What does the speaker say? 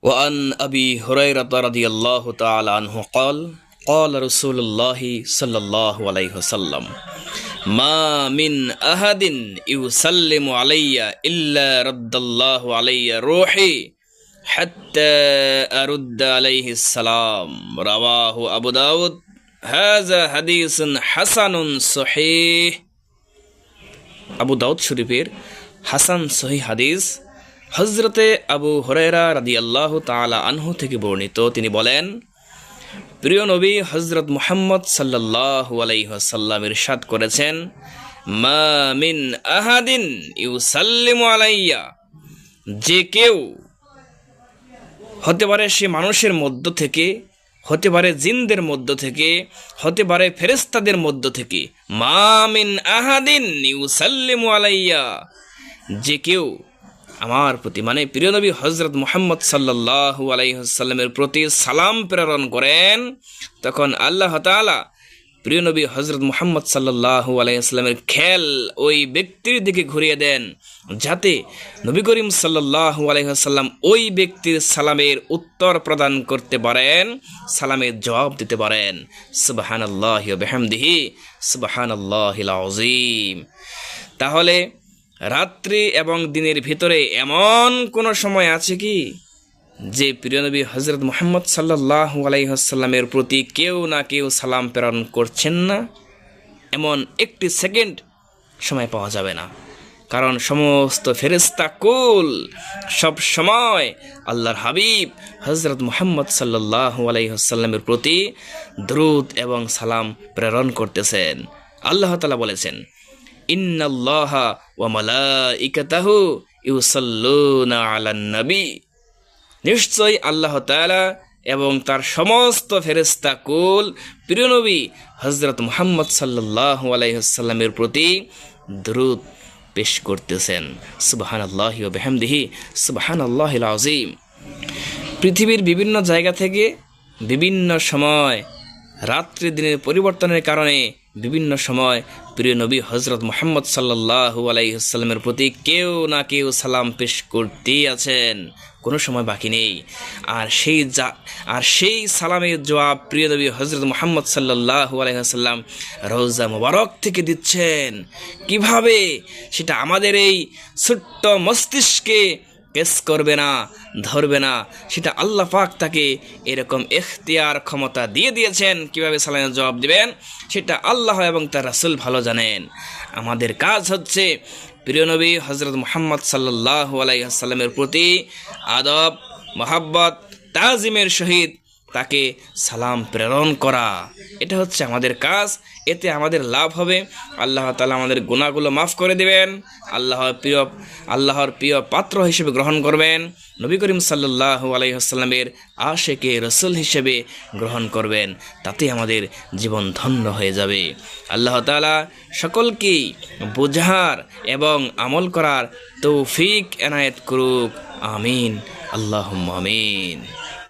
وعن أبي هريرة رضي الله تعالى عنه قال قال رسول الله صلى الله عليه وسلم ما من أحد يسلم علي إلا رد الله علي روحي حتى أرد عليه السلام رواه أبو داود هذا حديث حسن صحيح আবু দাউদ শরীফের হাসান সহিহ হাদিস হযরতে আবু হুরায়রা রাদিয়াল্লাহু তাআলা আনহু থেকে বর্ণিত। তিনি বলেন, প্রিয় নবী হযরত মুহাম্মদ সাল্লাল্লাহু আলাইহি ওয়াসাল্লাম ইরশাদ করেছেন, মা মিন আহাদিন ইউসাল্লিমু আলাইয়া, যে কেউ, হতে পারে সে মানুষের মধ্য থেকে, হতে পারে জিনদের মধ্য থেকে, হতে পারে ফেরেশতাদের মধ্য থেকে, মা মিন আহাদিন ইউসাল্লিমু আলাইয়া, যে কেউ আমার প্রতি মানে প্রিয় নবী হযরত মুহাম্মদ সাল্লাল্লাহু আলাইহি ওয়াসাল্লামের প্রতি সালাম প্রেরণ করেন, তখন আল্লাহ তাআলা প্রিয় নবী হযরত মুহাম্মদ সাল্লাল্লাহু আলাইহি ওয়াসাল্লামের খেল ওই ব্যক্তির দিকে ঘুরিয়ে দেন, যাতে নবী করিম সাল্লাল্লাহু আলাইহি ওয়াসাল্লাম ওই ব্যক্তির সালামের উত্তর প্রদান করতে পারেন, সালামের জবাব দিতে পারেন। সুবহানাল্লাহি ওয়া বিহামদিহি সুবহানাল্লাহিল আযীম। তাহলে রাত্রি এবং দিনের ভিতরে এমন কোন সময় আছে কি যে প্রিয় নবী হযরত মুহাম্মদ সাল্লাল্লাহু আলাইহি ওয়াসাল্লামের প্রতি কেউ না কেউ সালাম প্রেরণ করছেন না? এমন একটি সেকেন্ড সময় পাওয়া যাবে না, কারণ সমস্ত ফেরেশতা কুল সব সময় আল্লাহর হাবিব হযরত মুহাম্মদ সাল্লাল্লাহু আলাইহি ওয়াসাল্লামের প্রতি দরুদ এবং সালাম প্রেরণ করতেছেন। আল্লাহ তাআলা বলেছেন, ইন্নাল্লাহা ওয়া মালাইকাতাহু ইউসাল্লুনা আলান নবী, নিশ্চয়ই আল্লাহ তাআলা এবং তার সমস্ত ফেরেশতা কুল প্রিয় নবী হযরত মুহাম্মদ সাল্লাল্লাহু আলাইহি ওয়াসাল্লামের প্রতি দরুদ পেশ করতেছেন। সুবহানাল্লাহি ওয়া বিহামদিহি সুবহানাল্লাহিল আযীম। পৃথিবীর বিভিন্ন জায়গা থেকে বিভিন্ন সময় রাত্রি দিনের পরিবর্তনের কারণে বিভিন্ন সময় প্রিয় নবী হযরত মুহাম্মদ সাল্লাল্লাহু আলাইহি ওয়াসাল্লামের প্রতি কেউ না কেউ সালাম পেশ করতেই আছেন, কোনো সময় বাকি নেই। আর সেই সালামের জবাব প্রিয় নবী হযরত মুহাম্মদ সাল্লাল্লাহু আলাইহি ওয়াসাল্লাম রওজা মুবারক থেকে দিচ্ছেন। কিভাবে সেটা আমাদের এই ছোট্ট মস্তিষ্কে কেস করবে না, ধরবে না, সেটা আল্লাহ পাক তাকে এরকম ইখতিয়ার ক্ষমতা দিয়ে দিয়েছেন। কিভাবে সালামের জবাব দিবেন সেটা আল্লাহ এবং তার রাসূল ভালো জানেন। আমাদের কাজ হচ্ছে প্রিয় নবী হযরত মুহাম্মদ সাল্লাল্লাহু আলাইহি ওয়াসাল্লামের প্রতি আদব, মহব্বত, তাজিমের সহিত তাকে সালাম প্রেরণ করা। এটা হচ্ছে আমাদের কাজ। এতে আমাদের লাভ হবে, আল্লাহ তাআলা আমাদের গুনাহগুলো মাফ করে দিবেন, আল্লাহর প্রিয় পাত্র হিসেবে গ্রহণ করবেন, নবী করিম সাল্লাল্লাহু আলাইহি ওয়াসাল্লামের আশিকে রাসূল হিসেবে গ্রহণ করবেন। তাতে আমাদের জীবন ধন্য হয়ে যাবে। আল্লাহ তাআলা সকলকেই বুঝার এবং আমল করার তৌফিক এনায়েত করুক। আমিন, আল্লাহুম্মা আমিন।